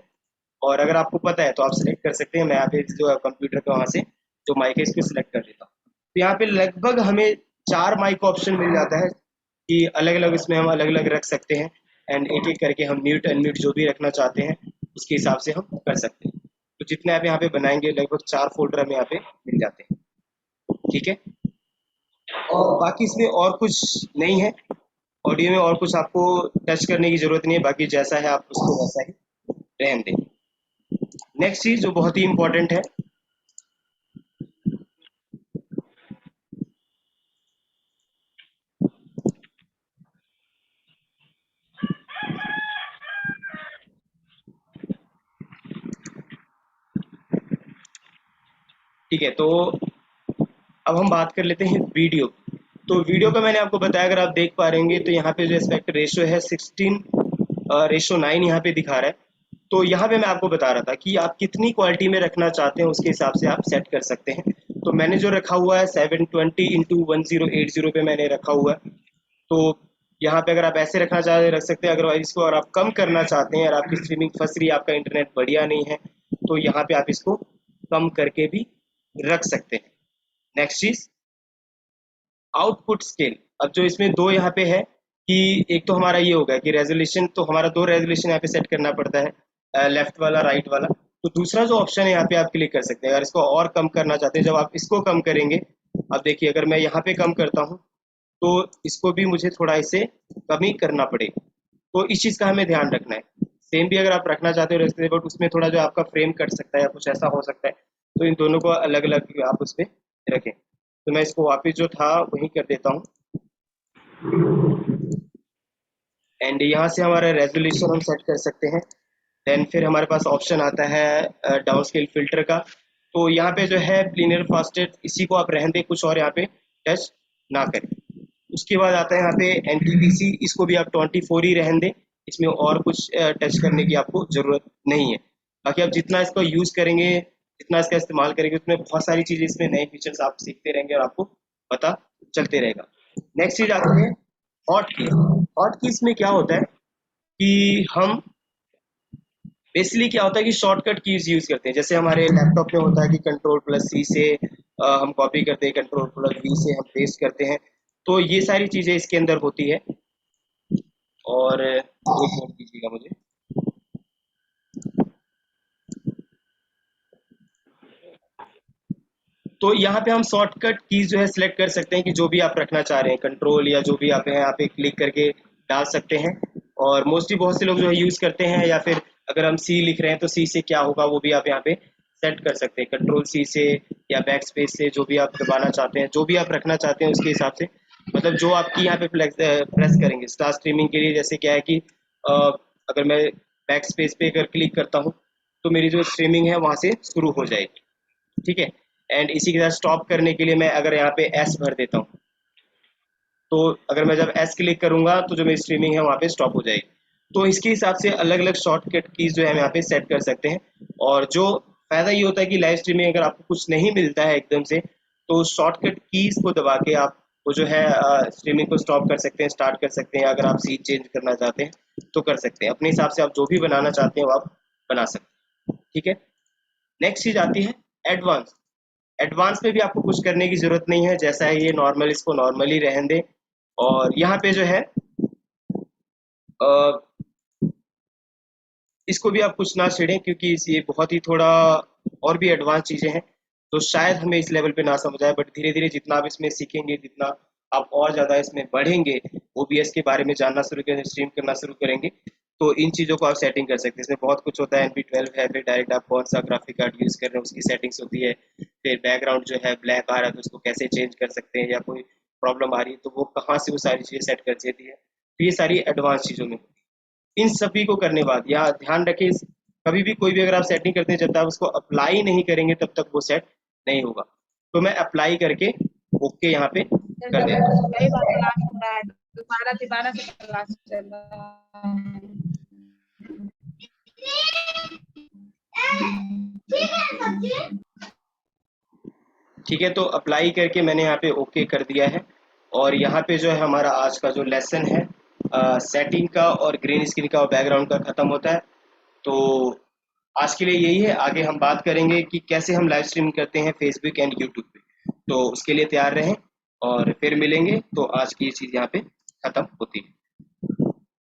Speaker 1: और अगर आपको पता है तो आप सिलेक्ट कर सकते हैं। मैं यहाँ पे जो कंप्यूटर का वहाँ से जो माइक है इसको सिलेक्ट कर देता हूँ। तो यहाँ पे लगभग हमें 4 माइक ऑप्शन मिल जाता है कि अलग अलग इसमें हम अलग अलग रख सकते हैं। एंड एक एक करके हम म्यूट अनम्यूट जो भी रखना चाहते हैं उसके हिसाब से हम कर सकते हैं। तो जितने आप यहाँ पे बनाएंगे लगभग 4 फोल्डर हमें यहाँ पे मिल जाते हैं। ठीक है, और बाकी इसमें और कुछ नहीं है। ऑडियो में और कुछ आपको टच करने की जरूरत नहीं है, बाकी जैसा है आप उसको वैसा ही रहने दें। नेक्स्ट चीज जो बहुत ही इंपॉर्टेंट है, ठीक है, तो अब हम बात कर लेते हैं वीडियो। तो वीडियो का मैंने आपको बताया, अगर आप देख पा रहे होंगे तो यहाँ पे जो एस्पेक्ट रेशियो है 16:9 यहाँ पे दिखा रहा है। तो यहाँ पे मैं आपको बता रहा था कि आप कितनी क्वालिटी में रखना चाहते हैं उसके हिसाब से आप सेट कर सकते हैं। तो मैंने जो रखा हुआ है 720x1080 पे मैंने रखा हुआ है। तो यहाँ पे अगर आप ऐसे रखना चाहते हैं रख सकते हैं, अगर इसको और आप कम करना चाहते हैं और आपकी स्ट्रीमिंग फंस रही है, आपका इंटरनेट बढ़िया नहीं है, तो यहाँ पे आप इसको कम करके भी रख सकते हैं। नेक्स्ट चीज, आउटपुट स्केल। अब जो इसमें दो यहाँ पे है कि एक तो हमारा ये होगा कि रेजोल्यूशन, तो हमारा दो रेजोल्यूशन यहाँ पे सेट करना पड़ता है, लेफ्ट वाला राइट वाला। तो दूसरा जो ऑप्शन है यहाँ पे आप क्लिक कर सकते हैं अगर इसको और कम करना चाहते हैं। जब आप इसको कम करेंगे, अब देखिए अगर मैं यहाँ पे कम करता हूँ तो इसको भी मुझे थोड़ा इसे कमी करना पड़ेगा। तो इस चीज़ का हमें ध्यान रखना है। सेम भी अगर आप रखना चाहते हो रख सकते हैं, बट उसमें थोड़ा जो आपका फ्रेम कट सकता है या कुछ ऐसा हो सकता है, तो इन दोनों को अलग अलग आप उसमें रखें। तो मैं इसको वापस जो था वही कर देता हूँ। एंड यहाँ से हमारा रेजोल्यूशन हम सेट कर सकते हैं। देन फिर हमारे पास ऑप्शन आता है डाउन स्केल फिल्टर का। तो यहाँ पे जो है लीनियर फास्टेड, इसी को आप रहने दें, कुछ और यहाँ पे टच ना करें। उसके बाद आता है यहाँ पे एनटीपीसी, इसको भी आप 24 ही रहने दें। इसमें और कुछ टच करने की आपको जरूरत नहीं है। बाकी आप जितना इसको यूज करेंगे, जितना इसका इस्तेमाल करेंगे, उसमें बहुत सारी चीजें, इसमें नए फीचर्स आप सीखते रहेंगे और आपको पता चलते रहेगा। नेक्स्ट चीज आती है हॉट की। हॉट कीज में क्या होता है कि हम बेसिकली क्या होता है कि शॉर्टकट कीज यूज करते हैं। जैसे हमारे लैपटॉप में होता है कि कंट्रोल प्लस सी से हम कॉपी करते हैं, कंट्रोल प्लस वी से हम पेस्ट करते हैं। तो ये सारी चीजें इसके अंदर होती है। और एक मिनट दीजिएगा मुझे। तो यहाँ पे हम शॉर्टकट कीज जो है सिलेक्ट कर सकते हैं कि जो भी आप रखना चाह रहे हैं, कंट्रोल या जो भी आप है यहाँ पे क्लिक करके डाल सकते हैं। और मोस्टली बहुत से लोग जो है यूज करते हैं, या फिर अगर हम सी लिख रहे हैं तो सी से क्या होगा वो भी आप यहाँ पे सेट कर सकते हैं, कंट्रोल सी से या बैक स्पेस से, जो भी आप दबाना चाहते हैं, जो भी आप रखना चाहते हैं उसके हिसाब से। मतलब जो आपकी यहाँ पे प्रेस करेंगे स्टार स्ट्रीमिंग के लिए, जैसे क्या है कि अ, अगर मैं बैक स्पेस पे अगर क्लिक करता हूँ तो मेरी जो स्ट्रीमिंग है वहां से शुरू हो जाएगी। ठीक है, एंड इसी के साथ स्टॉप करने के लिए मैं अगर यहाँ पे एस भर देता हूँ, तो अगर मैं जब एस क्लिक करूंगा तो जो मेरी स्ट्रीमिंग है वहाँ पे स्टॉप हो जाएगी। तो इसके हिसाब से अलग अलग शॉर्टकट कीज जो है हम यहाँ पे सेट कर सकते हैं। और जो फायदा ये होता है कि लाइव स्ट्रीमिंग अगर आपको कुछ नहीं मिलता है एकदम से, तो शॉर्टकट कीज को दबा के आप वो जो है स्ट्रीमिंग को स्टॉप कर सकते हैं, स्टार्ट कर सकते हैं। अगर आप सीट चेंज करना चाहते हैं तो कर सकते हैं, अपने हिसाब से आप जो भी बनाना चाहते हैं वो आप बना सकते हैं। ठीक है, नेक्स्ट चीज आती है एडवांस। एडवांस में भी आपको कुछ करने की जरूरत नहीं है, जैसा है ये नॉर्मल, इसको नॉर्मली रहने दें। और यहाँ पे जो है इसको भी आप कुछ ना छेड़ें, क्योंकि ये बहुत ही थोड़ा और भी एडवांस चीज़ें हैं, तो शायद हमें इस लेवल पे ना समझ आए, बट धीरे-धीरे जितना आप इसमें सीखेंगे, जितना आप और ज़्यादा इसमें बढ़ेंगे, ओबीएस के बारे में जानना शुरू करेंगे, स्ट्रीम करना शुरू करेंगे, तो इन चीज़ों को आप सेटिंग कर सकते हैं। इसमें बहुत कुछ होता है, एनपी12 है, फिर डायरेक्ट आप कौन सा ग्राफिक कार्ड यूज़ कर रहे हैं उसकी सेटिंग्स होती है, फिर बैकग्राउंड जो है ब्लैक आ रहा है तो उसको कैसे चेंज कर सकते हैं, या कोई प्रॉब्लम आ रही है तो वो कहाँ से वो सारी चीज़ें सेट कर देती है। तो ये सारी एडवांस चीज़ों में होती है। इन सभी को करने बाद या ध्यान रखें, कभी भी कोई भी अगर आप सेटिंग करते हैं, जब तक आप उसको अप्लाई नहीं करेंगे तब तक वो सेट नहीं होगा। तो मैं अप्लाई करके ओके यहाँ पे
Speaker 2: सर
Speaker 1: कर
Speaker 2: जब
Speaker 1: देता हूँ।
Speaker 2: कई बार क्लास हो रहा है, दोबारा तिबारा से क्लास चल रहा है।
Speaker 1: ठीक है, तो अप्लाई करके मैंने यहाँ पे ओके कर दिया है, और यहाँ पे जो है हमारा आज का जो लेसन है सेटिंग का और ग्रीन स्क्रीन का और बैकग्राउंड का ख़त्म होता है। तो आज के लिए यही है, आगे हम बात करेंगे कि कैसे हम लाइव स्ट्रीम करते हैं फेसबुक एंड यूट्यूब पे। तो उसके लिए तैयार रहें, और फिर मिलेंगे। तो आज की ये चीज़ यहाँ पे ख़त्म होती है।